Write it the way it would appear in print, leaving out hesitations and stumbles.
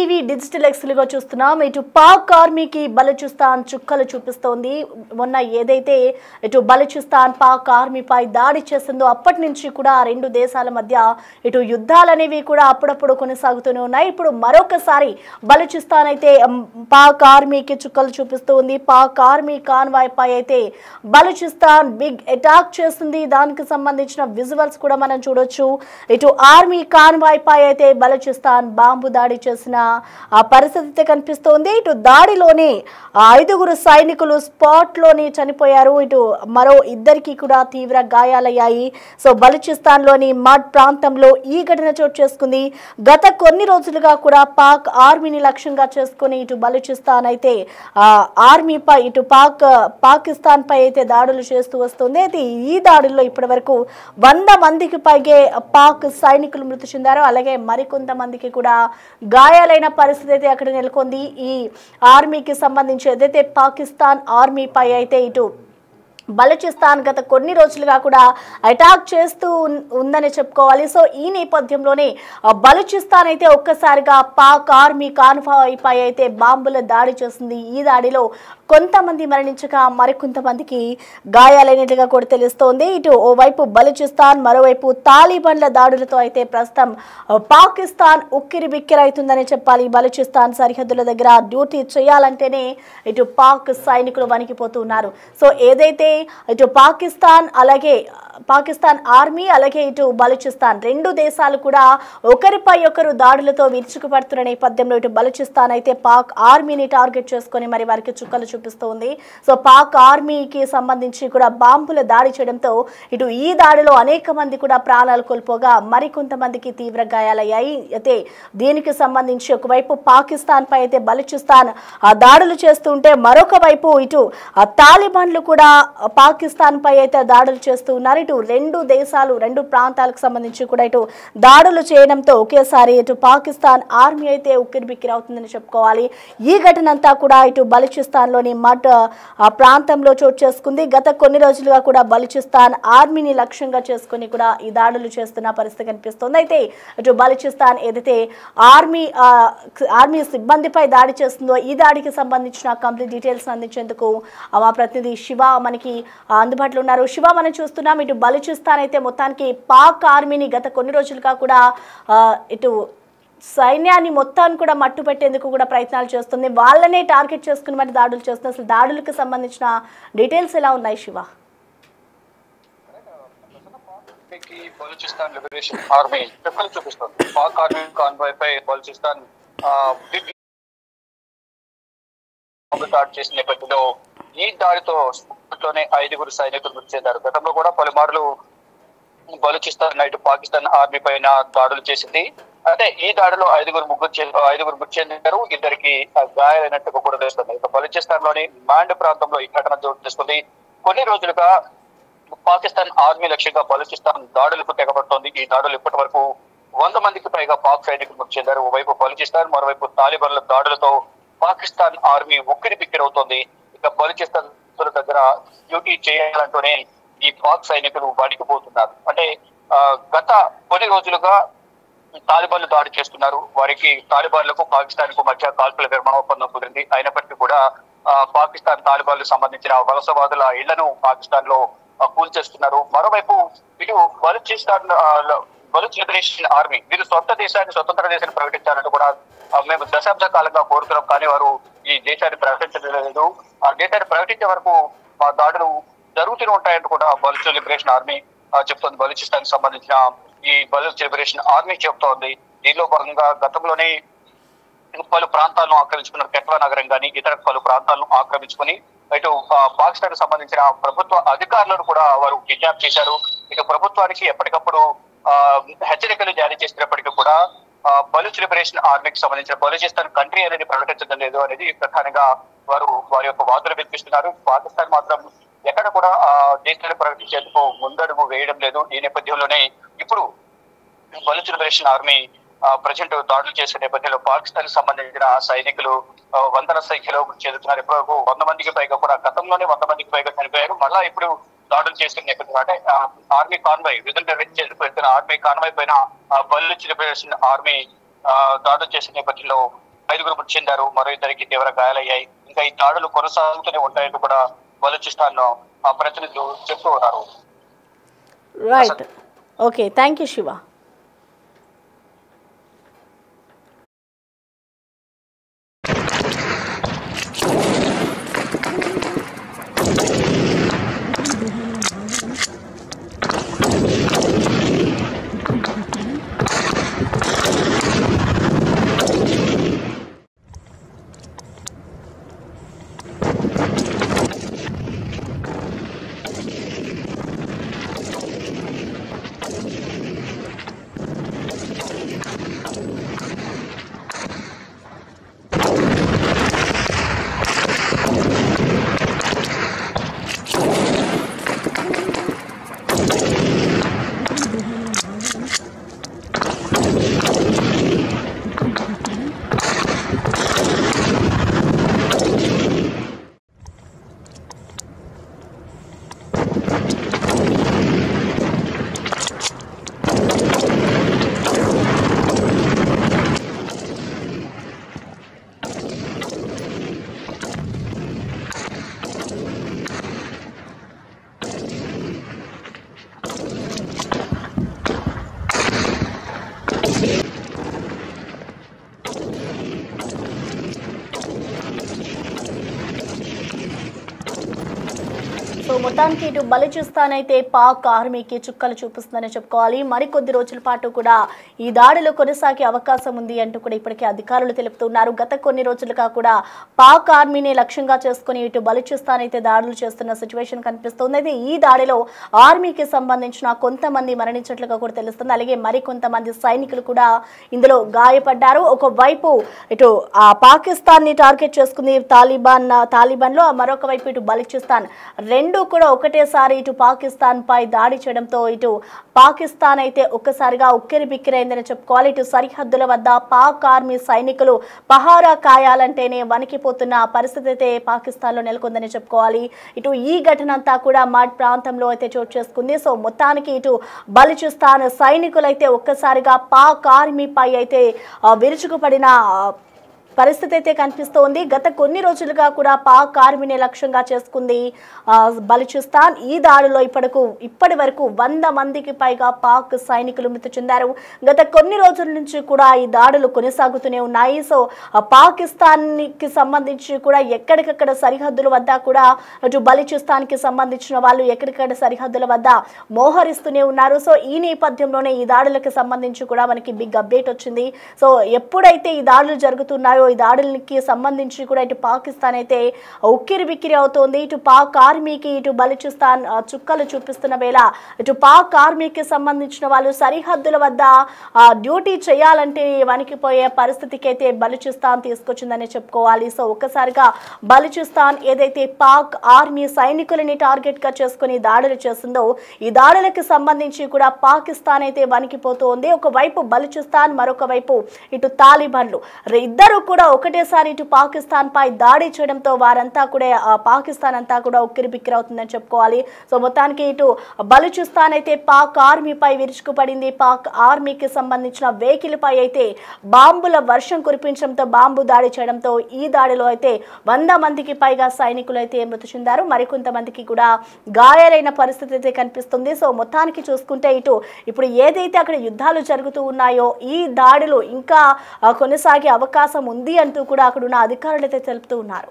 ETV digital ఎక్స్లుగా చూస్తున్నాం. ఇటు పాక్ ఆర్మీకి బలూచిస్తాన్ చుక్కలు చూపిస్తోంది. మొన్న ఏదైతే ఇటు బలూచిస్తాన్ పాక్ ఆర్మీపై దాడి చేసిందో అప్పటి నుంచి కూడా రెండు దేశాల మధ్య ఇటు యుద్ధాలు అనేవి కూడా అప్పుడప్పుడు కొనసాగుతూనే ఉన్నాయి. ఇప్పుడు మరొకసారి బలూచిస్తాన్ అయితే పాక్ ఆర్మీకి చుక్కలు చూపిస్తోంది. పాక్ ఆర్మీ కాన్వాయ్ పై అయితే బలూచిస్తాన్ బిగ్ అటాక్ చేస్తుంది. దానికి సంబంధించిన విజువల్స్ కూడా మనం చూడొచ్చు. ఇటు ఆర్మీ కాన్వాయ్ పై అయితే బలూచిస్తాన్ బాంబు దాడి చేసిన ఆ పరిస్థితి కనిపిస్తోంది. ఇటు దాడిలోనే 5 సైనికులు స్పాట్ లోని చనిపోయారు. ఇటు మరో 2 కూడా తీవ్ర గాయాలయ్యాయి. సో బలూచిస్తాన్ లోని మడ్ ప్రాంతంలో ఈ ఘటన చోటు చేసుకుంది. గత కొన్ని రోజులుగా కూడా పాక్ ఆర్మీని లక్ష్యంగా చేసుకుని ఇటు బలూచిస్తాన్ అయితే ఆర్మీపై ఇటు పాకిస్తాన్ పై అయితే దాడులు చేస్తూ వస్తుంది. అయితే ఈ దాడుల్లో ఇప్పటి వరకు 100 మందికి పైగే పాక్ సైనికులు మృతి చెందారు. అలాగే మరికొంతమందికి కూడా గాయాలైన పరిస్థితి అయితే అక్కడ నెలకొంది. ఈ ఆర్మీకి సంబంధించి ఏదైతే పాకిస్తాన్ ఆర్మీపై అయితే ఇటు బలూచిస్తాన్ గత కొన్ని రోజులుగా కూడా అటాక్ చేస్తూ ఉందని చెప్పుకోవాలి. సో ఈ నేపథ్యంలోనే బలూచిస్తాన్ అయితే ఒక్కసారిగా పాక్ ఆర్మీ కాన్వాయ్ పై అయితే బాంబుల దాడి చేసింది. ఈ దాడిలో కొంతమంది మరణించగా మరికొంతమందికి గాయాలైనట్లుగా కూడా తెలుస్తోంది. ఇటు ఓవైపు బలూచిస్తాన్, మరోవైపు తాలిబాన్ల దాడులతో అయితే ప్రస్తుతం పాకిస్తాన్ ఉక్కిరి బిక్కిరైతుందని చెప్పాలి. బలూచిస్తాన్ సరిహద్దుల దగ్గర డ్యూటీ చేయాలంటేనే ఇటు పాక్ సైనికులు వణికిపోతున్నారు. సో ఏదైతే ఇటు పాకిస్తాన్ ఆర్మీ అలాగే ఇటు బలూచిస్తాన్ రెండు దేశాలు కూడా ఒకరిపై ఒకరు దాడులతో విరుచుకుపడుతున్న నేపథ్యంలో ఇటు బలూచిస్తాన్ అయితే పాక్ ఆర్మీని టార్గెట్ చేసుకుని మరి వారికి చుక్కలు చూపిస్తోంది. సో పాక్ ఆర్మీకి సంబంధించి కూడా బాంబుల దాడి చేయడంతో ఇటు ఈ దాడిలో అనేక మంది కూడా ప్రాణాలు కోల్పోగా మరికొంతమందికి తీవ్ర గాయాలయ్యాయి. అయితే దీనికి సంబంధించి ఒకవైపు పాకిస్తాన్ పై అయితే బలూచిస్తాన్ దాడులు చేస్తుంటే మరొక వైపు ఇటు తాలిబాన్లు కూడా పాకిస్తాన్ పై అయితే దాడులు చేస్తూ ఉన్నారు. ఇటు రెండు దేశాలు రెండు ప్రాంతాలకు సంబంధించి కూడా ఇటు దాడులు చేయడంతో ఒకేసారి ఇటు పాకిస్తాన్ ఆర్మీ అయితే ఉక్కిరిబిక్కిరి అవుతుందని చెప్పుకోవాలి. ఈ ఘటన అంతా కూడా ఇటు బలూచిస్తాన్ లోని మడ్ ప్రాంతంలో చోటు చేసుకుంది. గత కొన్ని రోజులుగా కూడా బలూచిస్తాన్ ఆర్మీని లక్ష్యంగా చేసుకుని కూడా ఈ దాడులు చేస్తున్న పరిస్థితి కనిపిస్తుంది. అయితే ఇటు బలూచిస్తాన్ ఏదైతే ఆర్మీ సిబ్బందిపై దాడి చేస్తుందో ఈ దాడికి సంబంధించిన కంప్లీట్ డీటెయిల్స్ అందించేందుకు మా ప్రతినిధి శివ మనకి అందుబాటులో ఉన్నారు. శివ, మనం చూస్తున్నాం ఇటు బలూచిస్తాన్ అయితే మొత్తానికి పాక్ ఆర్మీని గత కొన్ని రోజులుగా కూడా ఇటు సైన్యాన్ని మొత్తాన్ని కూడా మట్టు పెట్టేందుకు కూడా ప్రయత్నాలు చేస్తుంది. వాళ్ళనే టార్గెట్ చేసుకుని మరి దాడులు చేస్తుంది. అసలు దాడులకు సంబంధించిన డీటెయిల్స్ ఎలా ఉన్నాయి శివ? బలూచిస్తాన్ లిబరేషన్ ఆర్మీ చూపిస్తుంది. పాక్ ఆర్మీ కాన్వాయ్ పై బలూచిస్తాన్ దాడి చేసిన నేపథ్యంలో ఈ దాడితో 5 సైనికులు మృతి చెందారు. గతంలో కూడా పలుమార్లు బలూచిస్తాన్ ఇటు పాకిస్తాన్ ఆర్మీ పైన దాడులు చేసింది. అయితే ఈ దాడిలో 5 మృతి చెందారు, 2 గాయాలైనట్టుగా కూడా తెలుస్తుంది. ఇక బలూచిస్తాన్ లోని మాండ్ ప్రాంతంలో ఈ ఘటన చోటు చేసుకుంది. కొన్ని రోజులుగా పాకిస్తాన్ ఆర్మీ లక్ష్యంగా బలూచిస్తాన్ దాడులకు తెగబడుతోంది. ఈ దాడులు ఇప్పటి వరకు 100 మందికి పైగా పాక్ సైనికులు మృతి చెందారు. ఓవైపు బలూచిస్తాన్, మరోవైపు తాలిబాన్ల దాడులతో పాకిస్తాన్ ఆర్మీ ఉక్కిరి బిక్కిరవుతోంది. ఇక బలూచిస్తాన్ దగ్గర డ్యూటీ చేయాలంటూనే ఈ పాక్ సైనికులు వణికిపోతున్నారు. అంటే గత కొన్ని రోజులుగా తాలిబాన్లు దాడి చేస్తున్నారు. వారికి తాలిబాన్లకు పాకిస్తాన్ కు మధ్య కాల్పుల విరమణ ఒప్పందం కుదిరింది. అయినప్పటికీ కూడా పాకిస్తాన్ తాలిబాన్లకు సంబంధించిన వలసవాదుల ఇళ్లను పాకిస్తాన్ లో కూల్చేస్తున్నారు. మరోవైపు ఇటు బలూచ్ లిబరేషన్ ఆర్మీ వీరు స్వతంత్ర దేశాన్ని ప్రకటించాలంటూ కూడా మేము దశాబ్ద కాలంగా కోరుతున్నాం, కానీ వారు ఈ దేశాన్ని ప్రకటించలేదు. ఆ దేశాన్ని ప్రకటించే వరకు మా దాడులు జరుగుతూనే ఉంటాయంటూ కూడా బలూచ్ లిబరేషన్ ఆర్మీ చెప్తోంది. బలూచిస్తాన్ కి సంబంధించిన ఈ బలూచ్ లిబరేషన్ ఆర్మీ చెప్తోంది. దీనిలో భాగంగా గతంలోనే పలు ప్రాంతాలను ఆక్రమించుకున్నారు. కెట్వా నగరం కానీ ఇతర పలు ప్రాంతాలను ఆక్రమించుకుని ఇటు పాకిస్తాన్ కు సంబంధించిన ప్రభుత్వ అధికారులను కూడా వారు కిడ్నాప్ చేశారు. ఇటు ప్రభుత్వానికి ఎప్పటికప్పుడు హెచ్చరికలు జారీ చేసినప్పటికీ కూడా బలూచ్ లిబరేషన్ ఆర్మీకి సంబంధించిన బలూచిస్తాన్ కంట్రీ అనేది ప్రకటించడం లేదు అనేది ప్రధానంగా వారి యొక్క వాదులు వినిపిస్తున్నారు. పాకిస్తాన్ మాత్రం ఎక్కడ కూడా దేశాన్ని ప్రకటించేందుకు ముందడుగు వేయడం లేదు. ఈ నేపథ్యంలోనే ఇప్పుడు బలూచ్ లిబరేషన్ ఆర్మీ ప్రజెంట్ దాడులు చేసే నేపథ్యంలో పాకిస్తాన్ కి సంబంధించిన సైనికులు వందల సంఖ్యలో చెందుతున్నారు. ఇప్పటివరకు 100 మందికి పైగా కూడా గతంలోనే 100 మందికి పైగా చనిపోయారు. మళ్ళా ఇప్పుడు దాడులు చేసిన నేపథ్యంలో అంటే ఆర్మీ కాన్వాయ్ విధులు నిర్వహించేందుకు వెళ్తున్న ఆర్మీ కాన్వాయ్ పైన బలూచ్ లిబరేషన్ ఆర్మీ దాడులు చేసిన నేపథ్యంలో 5 మృతి చెందారు, మరో 2 తీవ్ర గాయాలయ్యాయి. ఇంకా ఈ దాడులు కొనసాగుతూనే ఉంటాయని కూడా బలూచిస్తాన్ ప్రతినిధులు చెప్తూ ఉన్నారు. Right, okay, thank you Shiva. So మొత్తానికి ఇటు బలూచిస్తాన్ అయితే పాక్ ఆర్మీకి చుక్కలు చూపిస్తుందని చెప్పుకోవాలి. మరికొద్ది రోజుల పాటు కూడా ఈ దాడులు కొనసాగే అవకాశం ఉంది అంటూ కూడా ఇప్పటికే అధికారులు తెలుపుతున్నారు. గత కొన్ని రోజులుగా కూడా పాక్ ఆర్మీని లక్ష్యంగా చేసుకుని ఇటు బలూచిస్తాన్ అయితే దాడులు చేస్తున్న సిచ్యువేషన్ కనిపిస్తుంది. అయితే ఈ దాడిలో ఆర్మీకి సంబంధించిన కొంతమంది మరణించినట్లుగా కూడా తెలుస్తుంది. అలాగే మరికొంతమంది సైనికులు కూడా ఇందులో గాయపడ్డారు. ఒకవైపు ఇటు పాకిస్తాన్ ని టార్గెట్ చేసుకుంది తాలిబాన్ లో, మరొక వైపు ఇటు బలూచిస్తాన్ రెండు కూడా ఒకటేసారి ఇటు పాకిస్తాన్ పై దాడి చేయడంతో ఇటు పాకిస్తాన్ అయితే ఒక్కసారిగా ఉక్కిరి బిక్కిరైందని చెప్పుకోవాలి. ఇటు సరిహద్దుల వద్ద పాక్ ఆర్మీ సైనికులు పహారా కాయాలంటేనే వణికిపోతున్న పరిస్థితి అయితే పాకిస్తాన్ లో నెలకొందని చెప్పుకోవాలి. ఇటు ఈ ఘటన అంతా కూడా మడ్ ప్రాంతంలో అయితే చోటు చేసుకుంది. సో మొత్తానికి ఇటు బలూచిస్తాన్ సైనికులైతే ఒక్కసారిగా పాక్ ఆర్మీపై అయితే విరుచుకుపడిన పరిస్థితి అయితే కనిపిస్తోంది. గత కొన్ని రోజులుగా కూడా పాక్ ఆర్మీని లక్ష్యంగా చేసుకుంది బలూచిస్తాన్. ఈ దాడిలో ఇప్పటి వరకు 100 మందికి పైగా పాక్ సైనికులు మృతి చెందారు. గత కొన్ని రోజుల నుంచి కూడా ఈ దాడులు కొనసాగుతూనే ఉన్నాయి. సో పాకిస్తాన్ కి సంబంధించి కూడా ఎక్కడికక్కడ సరిహద్దుల వద్ద కూడా అటు బలూచిస్తాన్ కి సంబంధించిన వాళ్ళు ఎక్కడికక్కడ సరిహద్దుల వద్ద మోహరిస్తూనే ఉన్నారు. సో ఈ నేపథ్యంలోనే ఈ దాడులకు సంబంధించి కూడా మనకి బిగ్ అప్డేట్ వచ్చింది. సో ఎప్పుడైతే ఈ దాడులు జరుగుతున్నాయో ఈ దాడులకి సంబంధించి కూడా ఇటు పాకిస్తాన్ అయితే ఉక్కిరి బిక్కిరి అవుతోంది. ఇటు పాక్ ఆర్మీకి ఇటు బలూచిస్తాన్ చుక్కలు చూపిస్తున్న వేళ ఇటు పాక్ ఆర్మీకి సంబంధించిన వాళ్ళు సరిహద్దుల వద్ద డ్యూటీ చేయాలంటే వణికిపోయే పరిస్థితికి అయితే బలూచిస్తాన్ తీసుకొచ్చిందని చెప్పుకోవాలి. సో ఒక్కసారిగా బలూచిస్తాన్ ఏదైతే పాక్ ఆర్మీ సైనికులని టార్గెట్ గా చేసుకుని దాడులు చేస్తుందో ఈ దాడులకు సంబంధించి కూడా పాకిస్తాన్ అయితే వణికిపోతోంది. ఒకవైపు బలూచిస్తాన్, మరొక వైపు ఇటు తాలిబాన్లు ఇద్దరు కూడా ఒకటేసారి ఇటు పాకిస్తాన్ పై దాడి చేయడంతో వారంతా కూడా పాకిస్తాన్ అంతా కూడా ఉక్కిరి బిక్కిరి అవుతుందని చెప్పుకోవాలి. సో మొత్తానికి ఇటు బలూచిస్తాన్ అయితే పాక్ ఆర్మీపై విరుచుకుపడింది. పాక్ ఆర్మీకి సంబంధించిన వెహికల్ పై అయితే బాంబుల వర్షం కురిపించడంతో బాంబు దాడి చేయడంతో ఈ దాడిలో అయితే 100 మందికి పైగా సైనికులు అయితే మృతి చెందారు. మరికొంతమందికి కూడా గాయాలైన పరిస్థితి అయితే కనిపిస్తుంది. సో మొత్తానికి చూసుకుంటే ఇప్పుడు ఏదైతే అక్కడ యుద్ధాలు జరుగుతూ ఉన్నాయో ఈ దాడులు ఇంకా కొనసాగే అవకాశం ఉంది అంటూ కూడా అక్కడున్న అధికారులు అయితే తెలుపుతూ ఉన్నారు.